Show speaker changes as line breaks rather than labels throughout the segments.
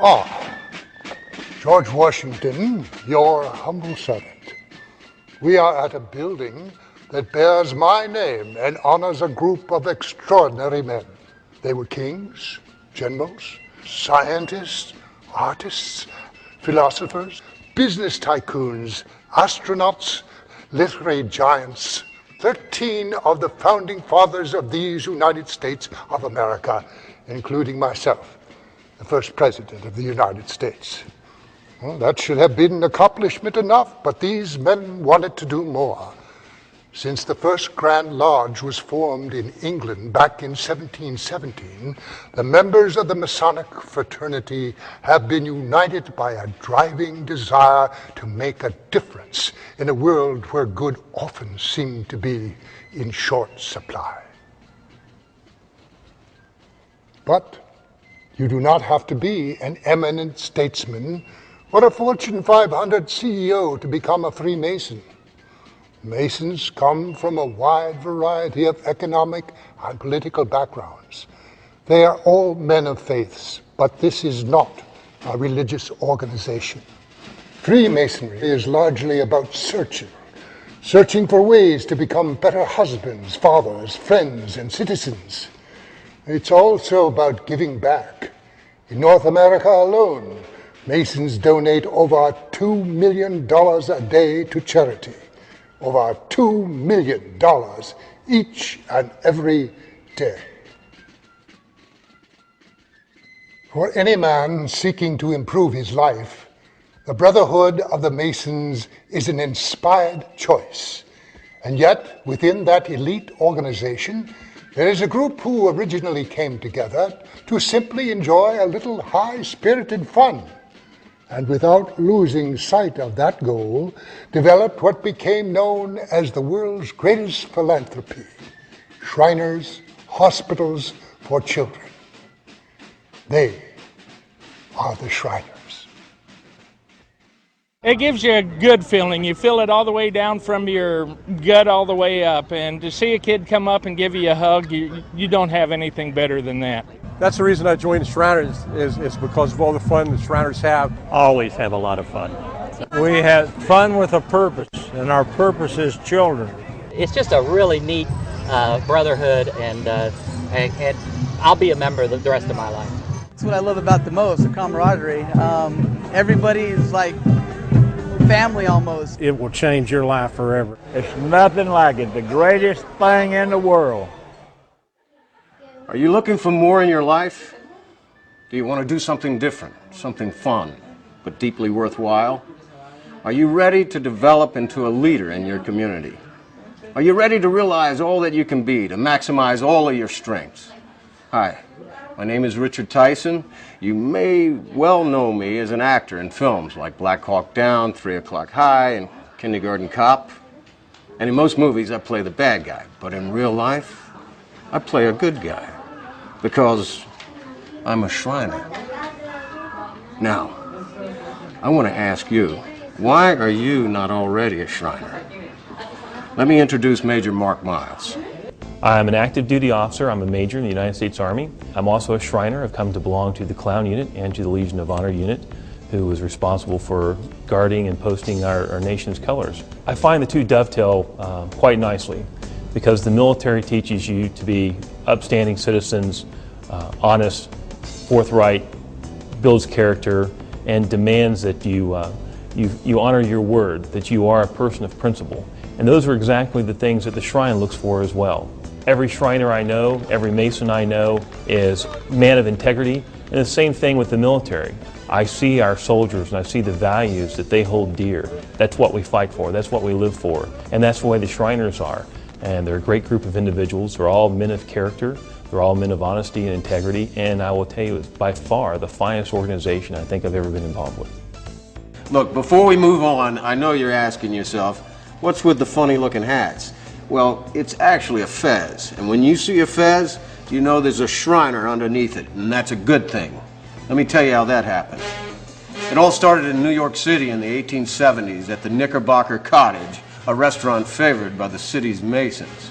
Ah, George Washington, your humble servant. We are at a building that bears my name and honors a group of extraordinary men. They were kings, generals, scientists, artists, philosophers, business tycoons, astronauts, literary giants. 13 of the founding fathers of these United States of America, including myself, the first president of the United States. Well, that should have been accomplishment enough, but these men wanted to do more. Since the first Grand Lodge was formed in England back in 1717, the members of the Masonic fraternity have been united by a driving desire to make a difference in a world where good often seemed to be in short supply. But you do not have to be an eminent statesman or a Fortune 500 CEO to become a Freemason. Masons come from a wide variety of economic and political backgrounds. They are all men of faiths, but this is not a religious organization. Freemasonry is largely about searching for ways to become better husbands, fathers, friends, and citizens. It's also about giving back. In North America alone, Masons donate over $2 million a day to charity. Over $2 million each and every day. For any man seeking to improve his life, the Brotherhood of the Masons is an inspired choice. And yet, within that elite organization, there is a group who originally came together to simply enjoy a little high-spirited fun, and without losing sight of that goal, developed what became known as the world's greatest philanthropy, Shriners Hospitals for Children. They are the Shriners.
It gives you a good feeling. You feel it all the way down from your gut all the way up. And to see a kid come up and give you a hug, you don't have anything better than that.
That's the reason I joined the Shriners is because of all the fun the Shriners have.
Always have a lot of fun. We have fun with a purpose, and our purpose is children.
It's just a really neat brotherhood, and I'll be a member the rest of my life.
That's what I love about the most, the camaraderie. Everybody's like family almost.
It will change your life forever. It's nothing like it. The greatest thing in the world.
Are you looking for more in your life? Do you want to do something different, something fun, but deeply worthwhile? Are you ready to develop into a leader in your community? Are you ready to realize all that you can be, to maximize all of your strengths? Hi, my name is Richard Tyson. You may well know me as an actor in films like Black Hawk Down, 3 O'Clock High, and Kindergarten Cop. And in most movies, I play the bad guy. But in real life, I play a good guy. Because I'm a Shriner. Now, I want to ask you, why are you not already a Shriner? Let me introduce Major Mark Miles.
I'm an active duty officer. I'm a major in the United States Army. I'm also a Shriner. I've come to belong to the Clown Unit and to the Legion of Honor Unit, who is responsible for guarding and posting our nation's colors. I find the two dovetail quite nicely, because the military teaches you to be upstanding citizens, honest, forthright, builds character, and demands that you honor your word, that you are a person of principle. And those are exactly the things that the Shrine looks for as well. Every Shriner I know, every Mason I know is a man of integrity, and the same thing with the military. I see our soldiers and I see the values that they hold dear. That's what we fight for, that's what we live for, and that's the way the Shriners are. And they're a great group of individuals. They're all men of character. They're all men of honesty and integrity. And I will tell you, it's by far the finest organization I think I've ever been involved with.
Look, before we move on, I know you're asking yourself, what's with the funny looking hats? Well, it's actually a fez. And when you see a fez, you know there's a Shriner underneath it. And that's a good thing. Let me tell you how that happened. It all started in New York City in the 1870s at the Knickerbocker Cottage, a restaurant favored by the city's Masons.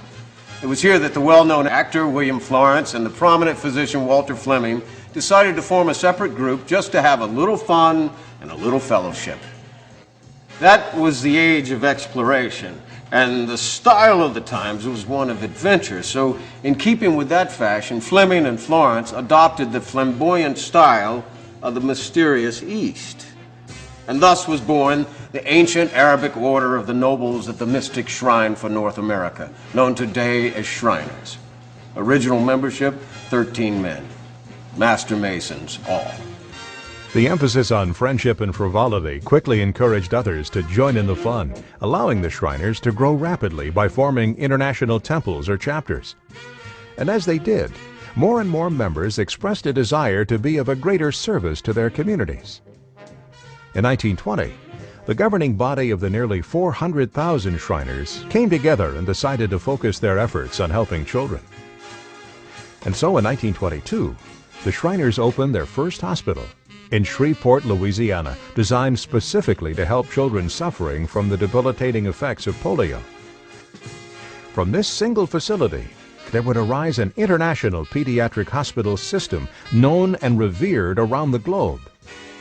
It was here that the well-known actor William Florence and the prominent physician Walter Fleming decided to form a separate group just to have a little fun and a little fellowship. That was the age of exploration, and the style of the times was one of adventure. So, in keeping with that fashion, Fleming and Florence adopted the flamboyant style of the mysterious East. And thus was born the ancient Arabic order of the nobles at the mystic shrine for North America, known today as Shriners. Original membership, 13 men. Master Masons, all.
The emphasis on friendship and frivolity quickly encouraged others to join in the fun, allowing the Shriners to grow rapidly by forming international temples or chapters. And as they did, more and more members expressed a desire to be of a greater service to their communities. In 1920, the governing body of the nearly 400,000 Shriners came together and decided to focus their efforts on helping children. And so in 1922, the Shriners opened their first hospital in Shreveport, Louisiana, designed specifically to help children suffering from the debilitating effects of polio. From this single facility, there would arise an international pediatric hospital system known and revered around the globe,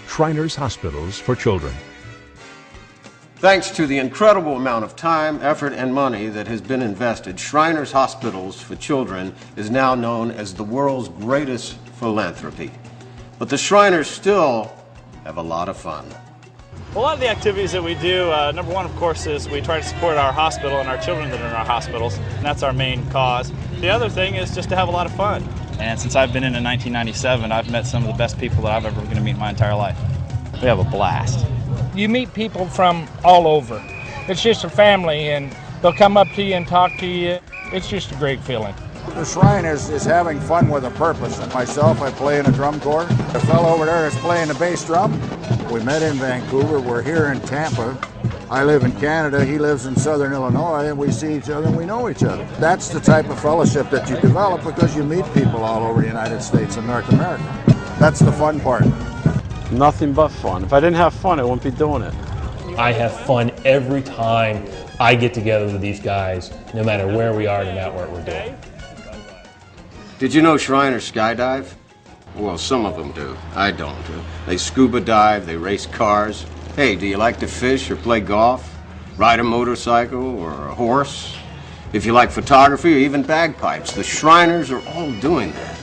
Shriners Hospitals for Children.
Thanks to the incredible amount of time, effort, and money that has been invested, Shriners Hospitals for Children is now known as the world's greatest philanthropy. But the Shriners still have a lot of fun.
A lot of the activities that we do, number one, of course, is we try to support our hospital and our children that are in our hospitals, and that's our main cause. The other thing is just to have a lot of fun. And since I've been in 1997, I've met some of the best people that I've ever going to meet in my entire life. We have a blast.
You meet people from all over. It's just a family, and they'll come up to you and talk to you. It's just a great feeling.
The Shrine is having fun with a purpose. And myself, I play in a drum corps. The fellow over there is playing the bass drum. We met in Vancouver. We're here in Tampa. I live in Canada. He lives in Southern Illinois, and we see each other and we know each other. That's the type of fellowship that you develop because you meet people all over the United States and North America. That's the fun part.
Nothing but fun. If I didn't have fun, I wouldn't be doing it.
I have fun every time I get together with these guys, no matter where we are, no matter what we're doing.
Did you know Shriners skydive? Well, some of them do. I don't. They scuba dive, they race cars. Hey, do you like to fish or play golf? Ride a motorcycle or a horse? If you like photography or even bagpipes, the Shriners are all doing that.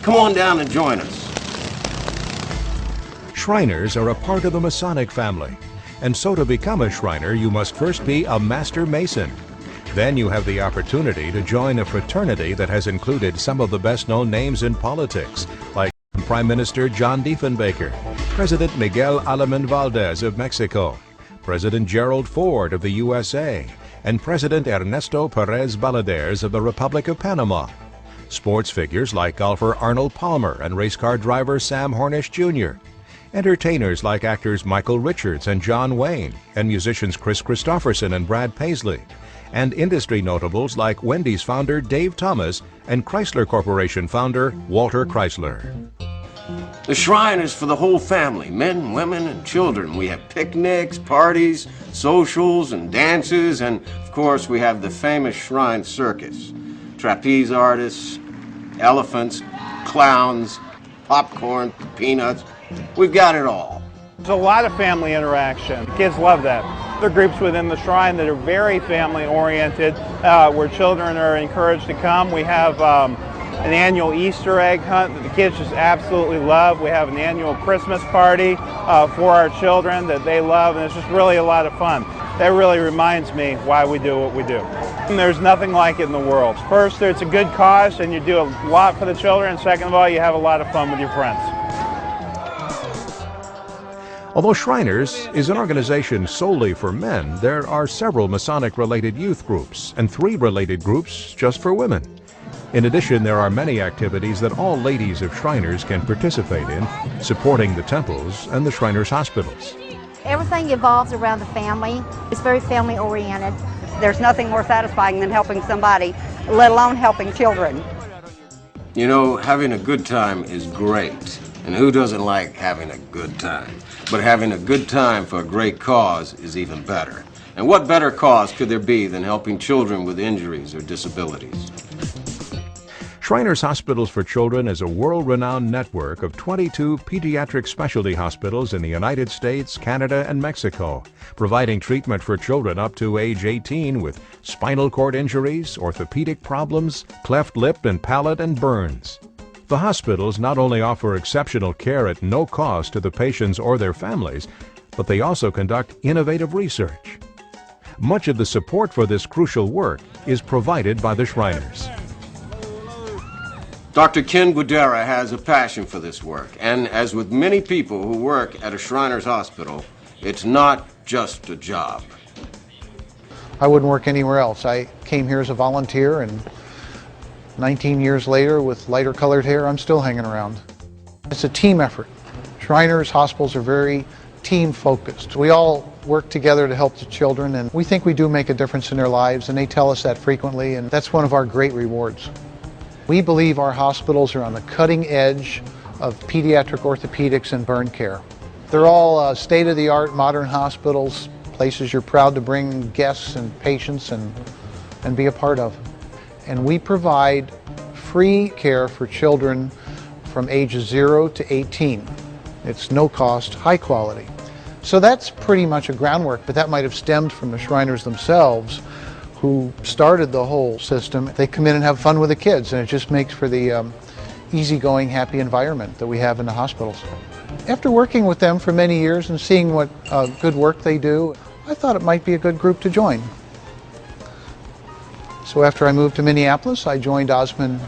Come on down and join us.
Shriners are a part of the Masonic family, and so to become a Shriner, you must first be a Master Mason. Then you have the opportunity to join a fraternity that has included some of the best-known names in politics, like Prime Minister John Diefenbaker, President Miguel Alemán Valdez of Mexico, President Gerald Ford of the USA, and President Ernesto Perez Baladeres of the Republic of Panama. Sports figures like golfer Arnold Palmer and race car driver Sam Hornish Jr., entertainers like actors Michael Richards and John Wayne, and musicians Chris Christopherson and Brad Paisley, and industry notables like Wendy's founder Dave Thomas and Chrysler Corporation founder Walter Chrysler.
The Shrine is for the whole family, men, women, and children. We have picnics, parties, socials, and dances, and of course we have the famous Shrine Circus. Trapeze artists, elephants, clowns, popcorn, peanuts. We've got it all.
There's a lot of family interaction. Kids love that. There are groups within the Shrine that are very family oriented, where children are encouraged to come. We have an annual Easter egg hunt that the kids just absolutely love. We have an annual Christmas party for our children that they love, and it's just really a lot of fun. That really reminds me why we do what we do. And there's nothing like it in the world. First, it's a good cause and you do a lot for the children. Second of all, you have a lot of fun with your friends.
Although Shriners is an organization solely for men, there are several Masonic-related youth groups and 3 related groups just for women. In addition, there are many activities that all ladies of Shriners can participate in, supporting the temples and the Shriners hospitals.
Everything evolves around the family. It's very family-oriented.
There's nothing more satisfying than helping somebody, let alone helping children.
You know, having a good time is great. And who doesn't like having a good time? But having a good time for a great cause is even better. And what better cause could there be than helping children with injuries or disabilities?
Shriners Hospitals for Children is a world-renowned network of 22 pediatric specialty hospitals in the United States, Canada, and Mexico, providing treatment for children up to age 18 with spinal cord injuries, orthopedic problems, cleft lip and palate, and burns. The hospitals not only offer exceptional care at no cost to the patients or their families, but they also conduct innovative research. Much of the support for this crucial work is provided by the Shriners.
Dr. Ken Guidera has a passion for this work, and as with many people who work at a Shriners Hospital, it's not just a job.
I wouldn't work anywhere else. I came here as a volunteer, and 19 years later, with lighter colored hair, I'm still hanging around. It's a team effort. Shriners hospitals are very team focused. We all work together to help the children, and we think we do make a difference in their lives, and they tell us that frequently, and that's one of our great rewards. We believe our hospitals are on the cutting edge of pediatric orthopedics and burn care. They're all state-of-the-art modern hospitals, places you're proud to bring guests and patients and be a part of. And we provide free care for children from ages 0 to 18. It's no cost, high quality. So that's pretty much a groundwork, but that might have stemmed from the Shriners themselves, who started the whole system. They come in and have fun with the kids, and it just makes for the easygoing, happy environment that we have in the hospitals. After working with them for many years and seeing what good work they do, I thought it might be a good group to join. So after I moved to Minneapolis, I joined Osmond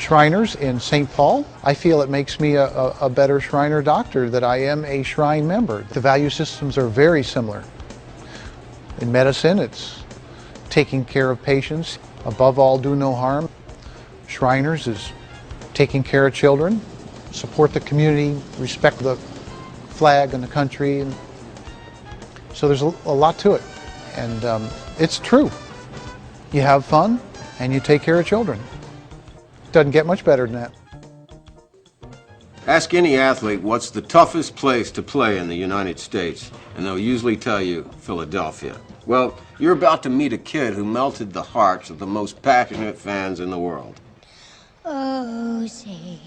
Shriners in St. Paul. I feel it makes me a better Shriner doctor that I am a Shrine member. The value systems are very similar. In medicine, it's taking care of patients, above all, do no harm. Shriners is taking care of children, support the community, respect the flag and the country. And so there's a lot to it, and it's true. You have fun and you take care of children. Doesn't get much better than that.
Ask any athlete what's the toughest place to play in the United States, and they'll usually tell you Philadelphia. Well, you're about to meet a kid who melted the hearts of the most passionate fans in the world.
Oh, say,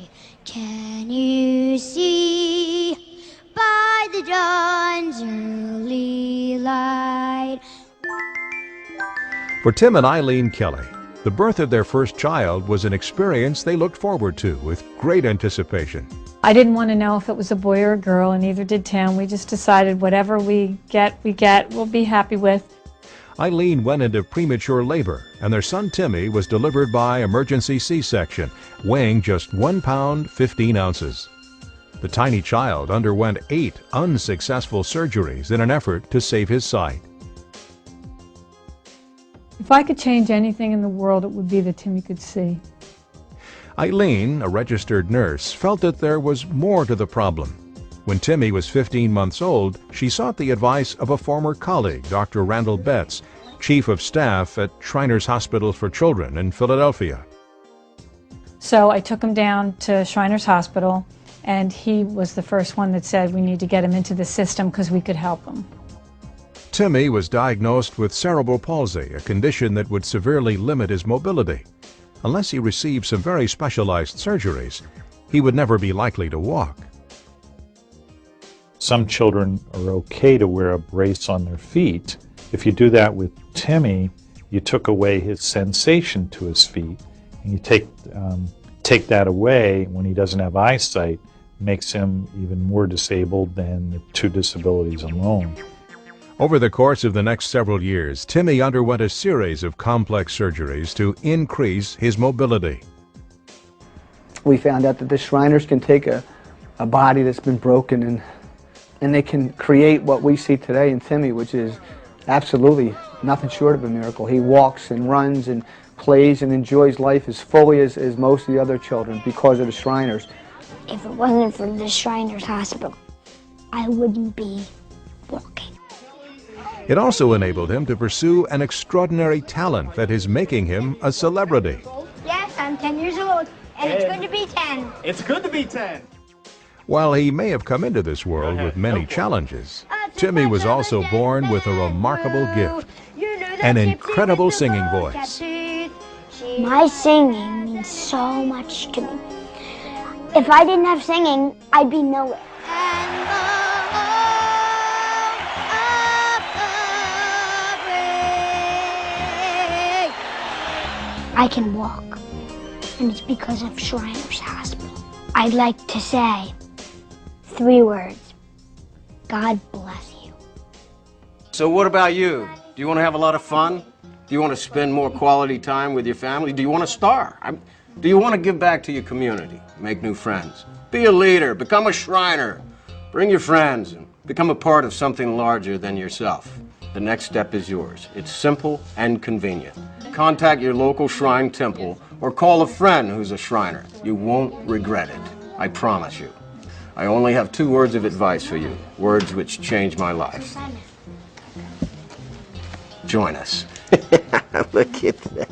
can you see by the dawn's early light?
For Tim and Eileen Kelly, the birth of their first child was an experience they looked forward to with great anticipation.
I didn't want to know if it was a boy or a girl, and neither did Tim. We just decided whatever we get, we'll be happy with.
Eileen went into premature labor, and their son Timmy was delivered by emergency C-section, weighing just 1 pound 15 ounces. The tiny child underwent 8 unsuccessful surgeries in an effort to save his sight.
If I could change anything in the world, it would be that Timmy could see.
Eileen, a registered nurse, felt that there was more to the problem. When Timmy was 15 months old, she sought the advice of a former colleague, Dr. Randall Betts, Chief of Staff at Shriners Hospitals for Children in Philadelphia.
So I took him down to Shriners Hospital, and he was the first one that said we need to get him into the system because we could help him.
Timmy was diagnosed with cerebral palsy, a condition that would severely limit his mobility. Unless he received some very specialized surgeries, he would never be likely to walk.
Some children are okay to wear a brace on their feet. If you do that with Timmy, you took away his sensation to his feet. And you take that away when he doesn't have eyesight, makes him even more disabled than the 2 disabilities alone.
Over the course of the next several years, Timmy underwent a series of complex surgeries to increase his mobility.
We found out that the Shriners can take a body that's been broken and they can create what we see today in Timmy, which is absolutely nothing short of a miracle. He walks and runs and plays and enjoys life as fully as most of the other children because of the Shriners.
If it wasn't for the Shriners Hospital, I wouldn't be walking.
It also enabled him to pursue an extraordinary talent that is making him a celebrity.
Yes, I'm 10 years old, and it's good to be 10.
It's good to be 10.
While he may have come into this world with many challenges, Timmy was also born with a remarkable gift, an incredible singing voice.
She My singing means so much to me. If I didn't have singing, I'd be nowhere. I can walk, and it's because of Shriners Hospital. I'd like to say 3 words. God bless you.
So what about you? Do you want to have a lot of fun? Do you want to spend more quality time with your family? Do you want to star? Do you want to give back to your community, make new friends? Be a leader, become a Shriner. Bring your friends and become a part of something larger than yourself. The next step is yours. It's simple and convenient. Contact your local shrine temple or call a friend who's a Shriner. You won't regret it. I promise you. I only have 2 words of advice for you, words which changed my life. Join us.
Look at that.